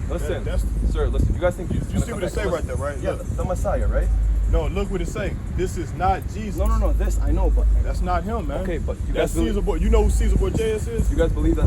Listen, sir, listen. You guys think Jesus? You see what it say right there, right? Yeah, the Messiah, right? No, look what it say. This is not Jesus. No. This I know, but that's not him, man. Okay, but you that's guys Caesar boy. You know who Caesar Borgias is? You guys believe that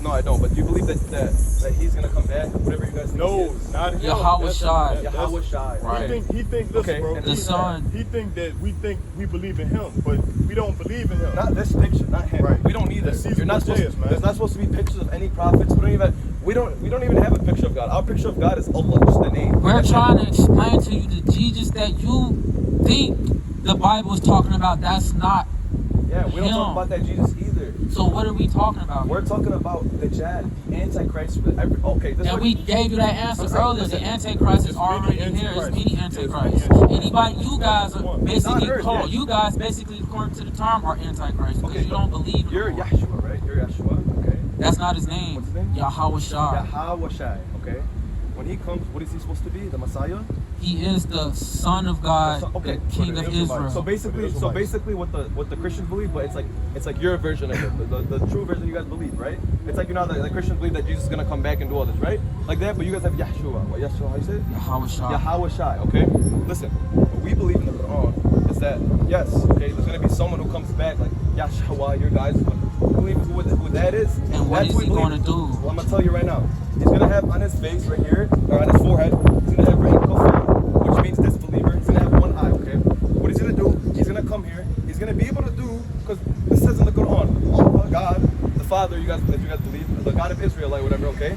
no, I don't. But you believe that he's gonna come back, whatever you guys think. No, not him. Yahweh Shai. Yahweh Shai. Right. He think listen, okay, bro. The Son. He think we believe in him, but we don't believe in him. Not this picture, not him. Right. We don't need this. You're not supposed to, man. There's not supposed to be pictures of any prophets. We don't even have a picture of God. Our picture of God is Allah, just the name. We're trying to explain to you the Jesus that you think the Bible is talking about. That's not we don't talk about that Jesus either. So what are we talking about? We're talking about the Antichrist. We gave you that answer earlier. The Antichrist is already here. There's many Antichrists. Anybody, you guys are basically called. You guys basically, according to the term, are Antichrist because you don't believe in You're Yeshua, right? You're Yeshua. Okay. That's not his name. What's his name? Yahweh Shai. Yahweh Shai. Okay. When he comes, what is he supposed to be? The Messiah? He is the Son of God, the King of Israel. So basically, what the Christians believe, but it's like your version of it, the true version you guys believe, right? It's like the Christians believe that Jesus is gonna come back and do all this, right? Like that, but you guys have Yeshua. What Yeshua? How you say it? Yahweh Shai. Yahweh Shai. Okay. Listen, what we believe in the Quran is that yes, okay, there's gonna be someone who comes back like Yeshua, your guys. Believe who that is. And what is he going to do? Well, I'm gonna tell you right now. He's gonna have on his face right here, or on his forehead, he's gonna have written kafir, which means disbeliever. He's gonna have one eye. Okay. What he's gonna do? He's gonna come here. He's gonna be able to do, because this says in the Quran, Allah, God, the Father, you guys believe, the God of Israel, like whatever. Okay.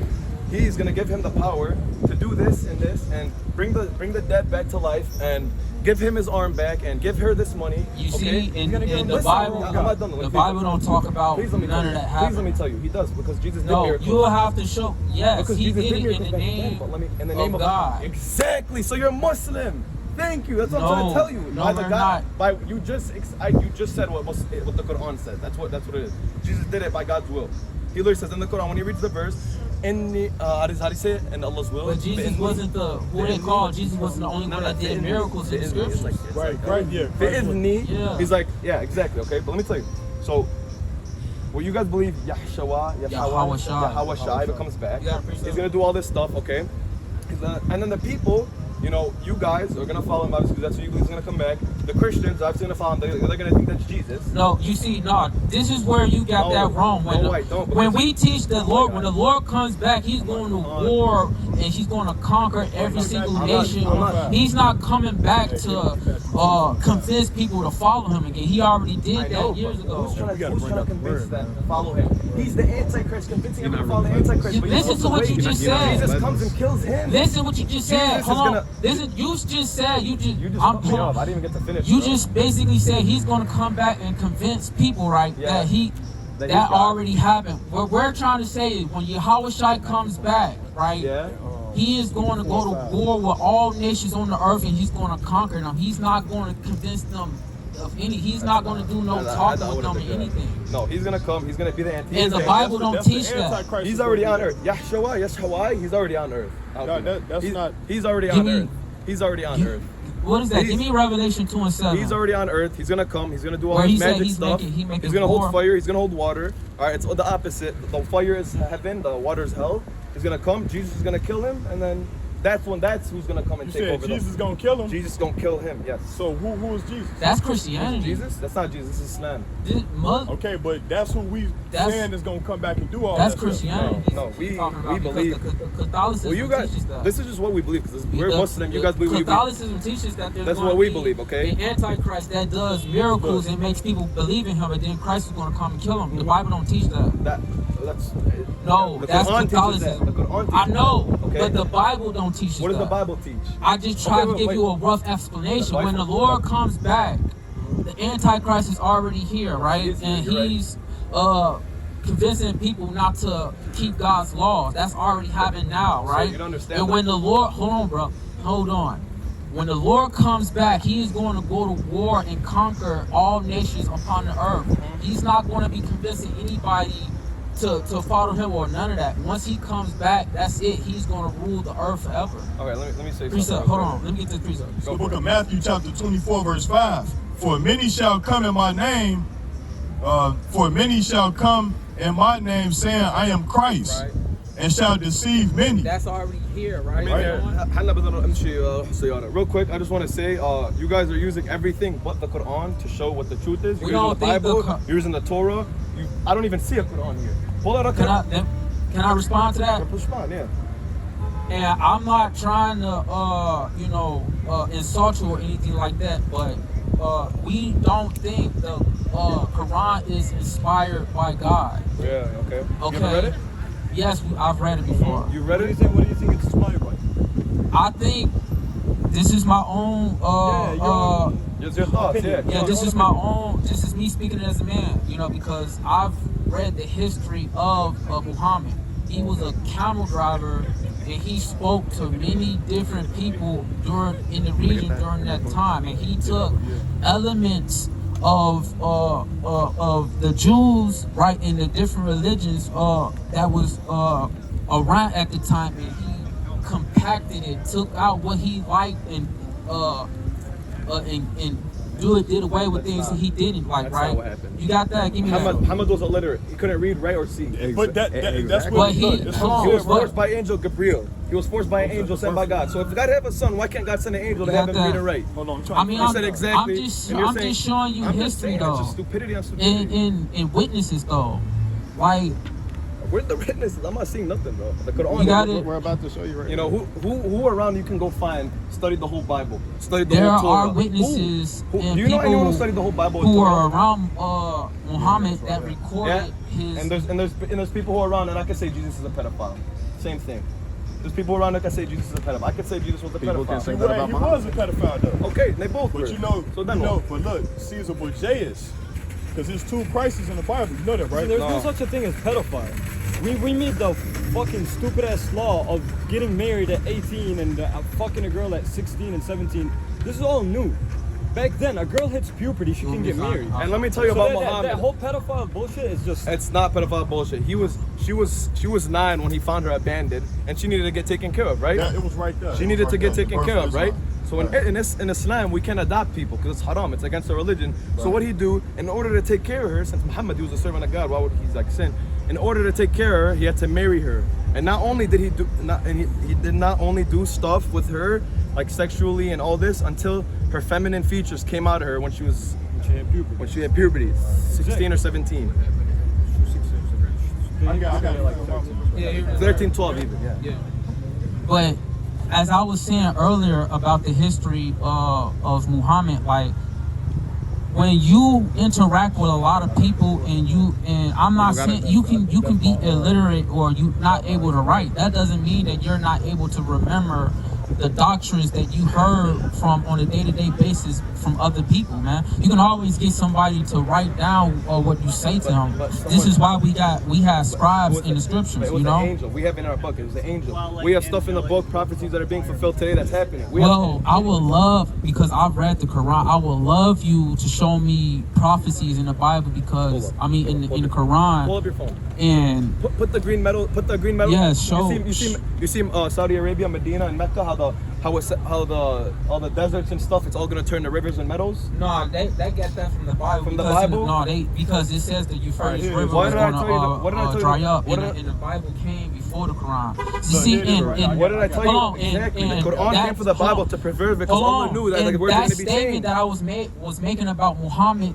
He's gonna give him the power to do this and bring the dead back to life and give him his arm back and give her this money. You see, in the Bible, the Bible don't talk about none of that happening. Please let me tell you, he does, because Jesus did miracles. No, you will have to show. Yes, because he did it in the name of God. Exactly. So you're Muslim. Thank you. That's what I'm trying to tell you. No, we're not. You just said what the Quran says. That's what it is. Jesus did it by God's will. He literally says in the Quran, when he reads the verse, how do you say it? In Allah's will. But Jesus wasn't who they called. Jesus wasn't the only one that did miracles in the scriptures. Right, yeah. He's like, yeah, exactly. Okay, but let me tell you. So, well, you guys believe Yahweh Shai comes back. He's gonna do all this stuff, okay? And then the people, you guys are gonna follow him obviously because that's what you believe is gonna come back. The Christians obviously gonna follow him. They're gonna think that's Jesus. No, you see, this is where you got that wrong. When we teach the Lord, when the Lord comes back, he's going to war and he's going to conquer every single nation. He's not coming back to convince people to follow him again. He already did that years ago. Who's trying to convince them to follow him? He's the Antichrist, convincing everyone to follow the Antichrist. Listen to what you just said. Jesus comes and kills him. Listen what you just said. Hold on. Listen, you just said you just cut me off. I didn't even get to finish. You just basically said he's going to come back and convince people, right? Yeah. That already happened. What we're trying to say is when Yahweh Shai comes back, right? Yeah. He is going to go to war with all nations on the earth, and he's going to conquer them. He's not going to convince them of any. He's not going to do no talking with them or anything. No, he's going to come. He's going to be the Antichrist. And the Bible don't teach that. He's already on earth. Yeshua, he's already on earth. He's already on earth. He's already on earth. What is that? Give me Revelation 2:7. He's already on earth. He's gonna come. He's gonna do all his magic stuff. He's gonna hold fire. He's gonna hold water. All right, it's the opposite. The fire is heaven. The water is hell. He's gonna come. Jesus is gonna kill him, and then that's who's gonna come and take over. Jesus is gonna kill him. Jesus is gonna kill him. Yes. So who is Jesus? That's Christianity. Jesus? That's not Jesus. This is Islam. Okay, but that's who we saying is gonna come back and do all that. That's Christianity. No, we believe. Catholicism teaches that. This is just what we believe because we're Muslim. You guys believe. Catholicism teaches that that's what we believe. Okay. The Antichrist that does miracles and makes people believe in him, and then Christ is going to come and kill him. The Bible don't teach that. That's Catholicism. I know, but the Bible don't teach that. What does the Bible teach? I just tried to give you a rough explanation. When the Lord comes back, the Antichrist is already here, right? And he's convincing people not to keep God's laws. That's already happened now, right? So you don't understand. And when the Lord, hold on. When the Lord comes back, he is going to go to war and conquer all nations upon the earth. He's not going to be convincing anybody to follow him or none of that. Once he comes back, that's it. He's going to rule the earth forever. Okay, let me say precept, something. Hold on. Let me get to the precept. The book of Matthew chapter 24 verse 5. For many shall come in my name, saying, I am Christ. Right. and shall deceive many. That's already here, right? Real quick, I just want to say, you guys are using everything but the Quran to show what the truth is. You're using the Bible, you're using the Torah. I don't even see a Quran here. Pull out a Quran. Can I respond to that? Respond, yeah. And I'm not trying to, insult you or anything like that, but we don't think the Quran is inspired by God. Yeah, okay. Okay. You ever read it? Yes, I've read it before. You read it? What do you think it's inspired by? I think this is my own. It's your thoughts. Yeah. This is my own. This is me speaking as a man. Because I've read the history of Muhammad. He was a camel driver, and he spoke to many different people in the region during that time, and he took elements of the Jews, right, in the different religions that was around at the time, and he compacted it, took out what he liked, and did away with things that he didn't like, right? You got that? Give me that. Muhammad was illiterate. He couldn't read, write, or see. But that's But what he was forced by angel Gabriel. He was forced by an angel sent by God. So if God have a son, why can't God send an angel to have him read and write? Hold on, I mean, I'm exactly. I'm just showing you history, though. It's just stupidity on stupidity. In witnesses, though. Like, where's the witnesses? I'm not seeing nothing, bro. The Quran. You got it. We're about to show you right now. Who around you can go find, study the whole Bible, study the there whole Torah. are witnesses Who? and Do you know anyone who people studied the whole Bible? who are around Muhammad that recorded his. And there's people who are around, and I can say Jesus is a pedophile. Same thing. There's people around that can say Jesus is a pedophile. I can say Jesus was a pedophile. Can say He that about was a pedophile, though. Okay, they both were. But but look, Caesar Borgias, because there's two prices in the Bible. You know that, right? There's no such a thing as pedophile. We made the fucking stupid ass law of getting married at 18 and fucking a girl at 16 and 17. This is all new. Back then, a girl hits puberty, she can get married. And let me tell you about Muhammad. That whole pedophile bullshit is just. It's not pedophile bullshit. She was 9 when he found her abandoned, and she needed to get taken care of, right? Yeah, it was right there. She needed to get taken care of, right? So in Islam, we can't adopt people because it's haram. It's against our religion. Right. So what he do in order to take care of her, since Muhammad, he was a servant of God, why would he sin? In order to take care of her, he had to marry her. And not only did he did not only do stuff with her, like sexually and all this, until her feminine features came out of her when she had puberty, 16 or 17. I got it like 13, 12 even, yeah. But as I was saying earlier about the history of Muhammad, like, when you interact with a lot of people and I'm not saying you can be illiterate or you not able to write. That doesn't mean that you're not able to remember the doctrines that you heard from on a day-to-day basis from other people, man. You can always get somebody to write down what you say to them. This is why we have scribes in the scriptures, you know? Angel. We have in our book, it was the angel. We have stuff in the book, prophecies that are being fulfilled today that's happening. I would love, because I've read the Quran, I would love you to show me prophecies in the Bible, because I mean in the Quran. Pull up your phone. And put the green metal. Yes, show. You see Saudi Arabia, Medina, and Mecca. How all the deserts and stuff. It's all gonna turn to rivers and meadows. No, they get that from the Bible. From the Bible? Because it says the Euphrates River was gonna dry up, and the Bible came before the Quran. What did I tell you? Exactly. The Quran came for the Bible to preserve it, because Allah knew that the words were gonna be changed. That statement that I was making about Muhammad,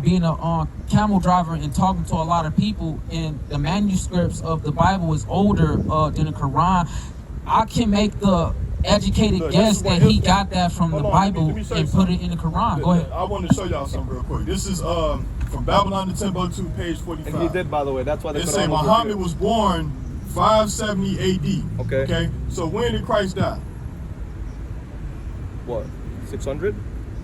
being a camel driver and talking to a lot of people, and the manuscripts of the Bible is older than the Quran. I can make the educated guess that he got that from the Bible and put it in the Quran. Go ahead. I want to show y'all something real quick. This is from Babylon to Timbuktu, page 45. And he did, by the way. That's why they say Muhammad was born 570 AD. Okay. So when did Christ die? What? 600?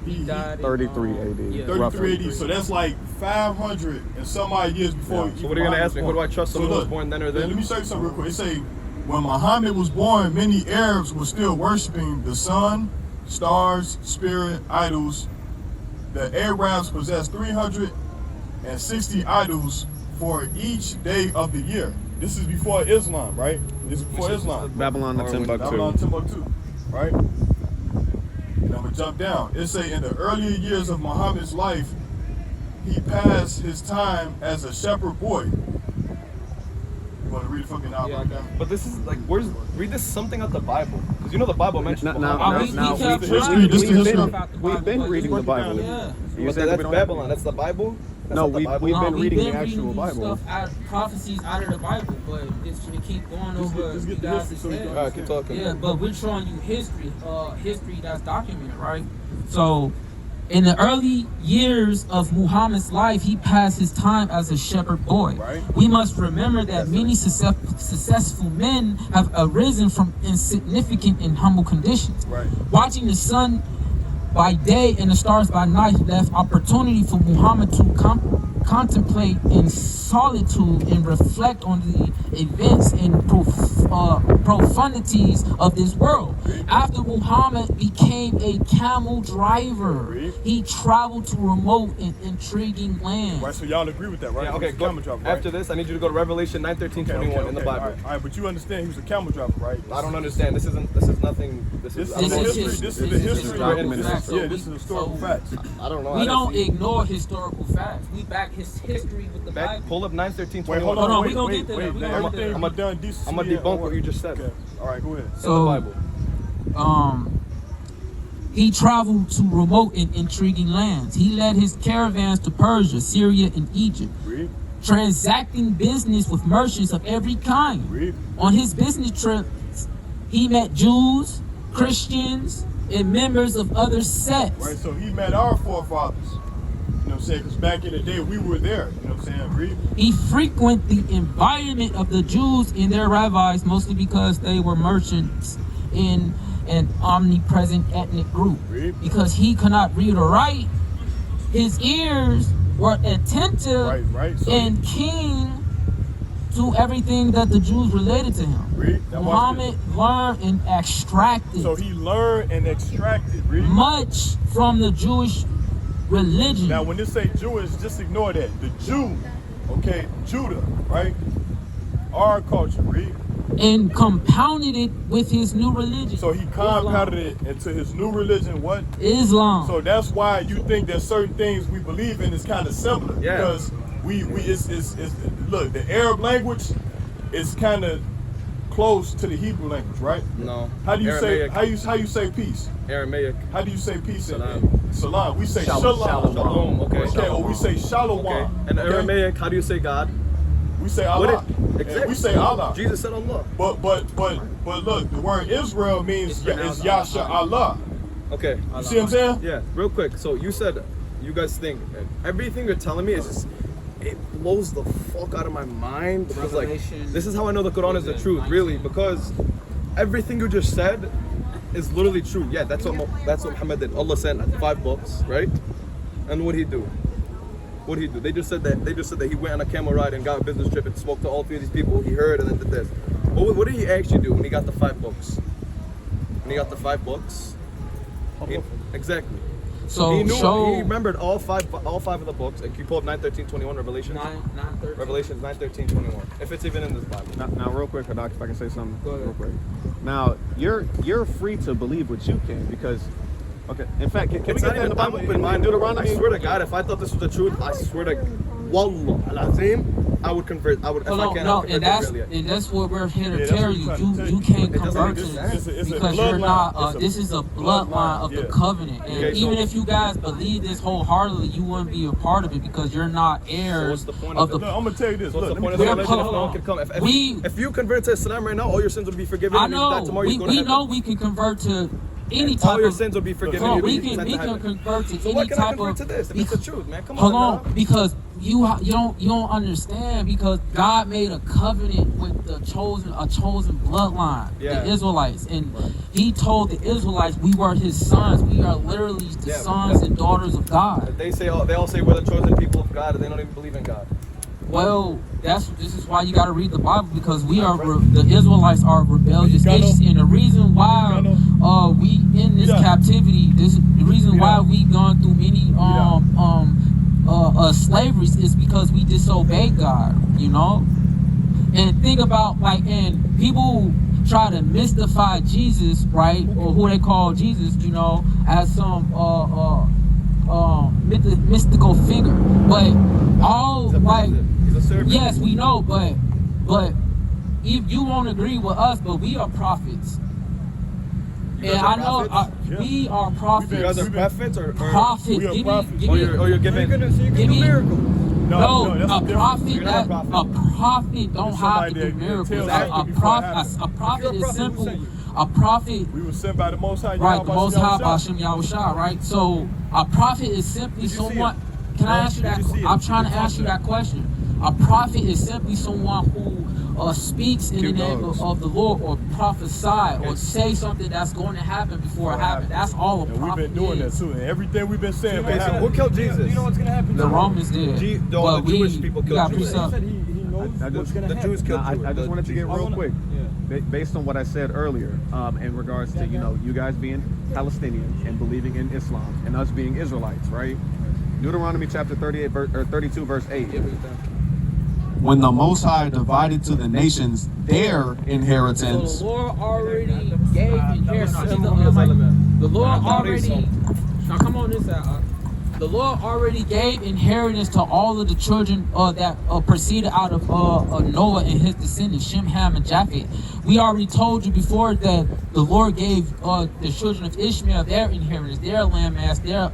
He died 33 AD. 33 AD. So that's like 500 and some odd years before. So what are you gonna ask me? Who do I trust? Someone who was born then or then? Let me show you something real quick. It say, when Muhammad was born, many Arabs were still worshiping the sun, stars, spirit, idols. The Arabs possessed 360 idols for each day of the year. This is before Islam, right? This is before Islam. Babylon to Timbuktu. Babylon to Timbuktu, right? And I'm gonna jump down. It say in the earlier years of Muhammad's life, he passed his time as a shepherd boy. want to read the fucking album? Yeah, but this is like, read this something out the Bible, because you know the Bible mentions We've been reading the Bible. Yeah. But that's Babylon. That's the Bible. That's No, not the Bible. we've been reading the been actual Bible. Stuff out, prophecies out of the Bible, but it's going to keep going over Just you get the guys' history so you heads. can All right, keep talking. Yeah, but we're showing you history that's documented, right? So, in the early years of Muhammad's life, he passed his time as a shepherd boy. Right. We must remember that many successful men have arisen from insignificant and humble conditions. Right. Watching the sun by day and the stars by night left opportunity for Muhammad to contemplate in solitude and reflect on the events and profundities of this world. After Muhammad became a camel driver, he traveled to remote and intriguing lands. Right, so y'all agree with that, right? Yeah, okay, He was a go. camel driver, right? After this, I need you to go to Revelation 9:13-21 in the Bible. All right, but you understand he was a camel driver, right? I don't understand. This is nothing. This is This is the history. his- This is the this is history. historical facts. Yeah, this is historical facts. I don't know. We don't ignore historical facts. We back his history with the Bible. Pull up 9:13-21. Wait, hold Hold on, on. we Wait, gonna wait, get there, wait. we gonna Everything get there. I'm done decency. I'm gonna debunk what you just said. Okay. All right, go ahead. In the So, Bible. he traveled to remote and intriguing lands. He led his caravans to Persia, Syria, and Egypt, Read. transacting business with merchants of every kind. Read. On his business trips, he met Jews, Christians, and members of other sects. Right, so he met our forefathers. You know what I'm saying? Because back in the day, we were there. You know what I'm saying? Read. He frequented the environment of the Jews and their rabbis, mostly because they were merchants in an omnipresent ethnic group. Read. Because he could not read or write, his ears were attentive Right. So and keen to everything that the Jews related to him. Read. Now watch Muhammad learned and extracted So he learned and extracted. Read. much from the Jewish religion. Now, when they say Jewish, just ignore that. The Jew, okay, Judah, right? Our culture, read. And compounded it with his new religion. So he compounded it into his new religion, what? Islam. So that's why you think that certain things we believe in is kind of similar. Yeah. Because it's look, the Arab language is kind of close to the Hebrew language, right? No. How do you Aramaic. say how you say peace? Aramaic. How do you say peace? Salam. Salam. We say Shalom. shalom. Shalom. Okay. Okay, or we say shalom. Okay. And okay? Aramaic, how do you say God? We say Allah. Exactly. And we say Allah. Jesus said Allah. But look, the word Israel means is Yasha Allah. Okay. You see what I'm saying? Yeah. Real quick. So you said, you guys think everything you're telling me is just, it blows the fuck out of my mind, because like, Revelation. this is how I know the Quran is the truth, really, because everything you just said is literally true. Yeah, that's what Muhammad did. Allah sent 5 books, right? And what'd he do? What'd he do? They just said that he went on a camel ride and got a business trip and spoke to all 3 of these people. He heard and then did this. What did he actually do when he got the 5 books? When he got the 5 books? Exactly. So he knew. show He remembered all five of the books. Like you pull up 9:13-21 Revelations. 9:13. Revelations 9:13-21. If it's even in this Bible. Now, real quick, Hadak, if I can say something Go ahead. real quick. Now, you're free to believe what you can, because, okay. In fact, can we It's get not that in even the Bible? open minded. Deuteronomy. I swear to God, if I thought this was the truth, I swear to Wallah al-Azim, I would convert. I would. If I No, can't, no, I would convert and that's what we're here to Yeah, that's tell what you. we're trying to You tell you. can't It doesn't convert make to sense. this It's a because you're not. bloodline. This is a bloodline of the Yeah. covenant, and Okay, so- even if you guys believe this wholeheartedly, you wouldn't be a part of it because you're not heirs what's the point of of the. Look, I'm gonna tell you this. So what's Look, the point of let the me religion if hold no on. one can come? If you convert to Islam right now, all your sins will be forgiven. I and if you die know. tomorrow, you go to We heaven. know we can convert to any And type all your of. sins will be forgiven. Hold on, You'll we be can sent to heaven. convert to So any why can I type convert of. to this? If it's the truth, man. Come Hold on. on, because you don't understand, because God made a covenant with a chosen bloodline, Yeah. the Israelites, and He told the Israelites we were His sons. We are literally the Yeah, sons and daughters of God. They all say we're the chosen people of God, and they don't even believe in God. Well, this is why you got to read the Bible, because we are the Israelites are rebellious nations, and the reason why we in this captivity, the reason why we gone through many slaveries is because we disobeyed God, you know. And think about and people try to mystify Jesus, right, or who they call Jesus, you know, as some mystical figure, but all He's a servant. yes, we know, but you won't agree with us, but we are prophets. You And guys I are know prophets? we are prophets. You guys are prophets or Prophets. We are Give prophets. me, or you're So you giving. can give do me- miracles. no, that's a different. prophet. You're not a prophet. A prophet don't It's have somebody to do that miracles. tells A actions before it prophet happens. is If you're a prophet, simple. who sent you? A prophet. We were sent by the Most High. Right, the Yahweh Most High Hashem Hashem Yahushua, right? So a prophet is simply Did you see someone. him? Can I ask you Did that? you see him? I'm trying Did to you ask talk you to that question. A prophet is simply someone who speaks in the Cute name dogs. of the Lord, or prophesy, or say something that's going to happen before it happens. That's all a And we've prophet been doing is. that too. And everything we've been saying. Okay, will so happen. who killed Jesus? You know what's gonna happen? The Romans did. The But Jewish people we killed got Jesus. He precept- said he knows I what's just- gonna The happen. Jews killed I just wanted to get real quick, based on what I said earlier, in regards to you guys being Palestinians and believing in Islam, and us being Israelites, right? Deuteronomy chapter 32, verse 8. When the Most High divided to the nations their So inheritance, the Lord already gave inheritance. The Lord already. Now come on this side. The Lord already gave inheritance to all of the children that proceeded out of Noah and his descendants, Shem, Ham, and Japheth. We already told you before that the Lord gave the children of Ishmael their inheritance, their landmass, their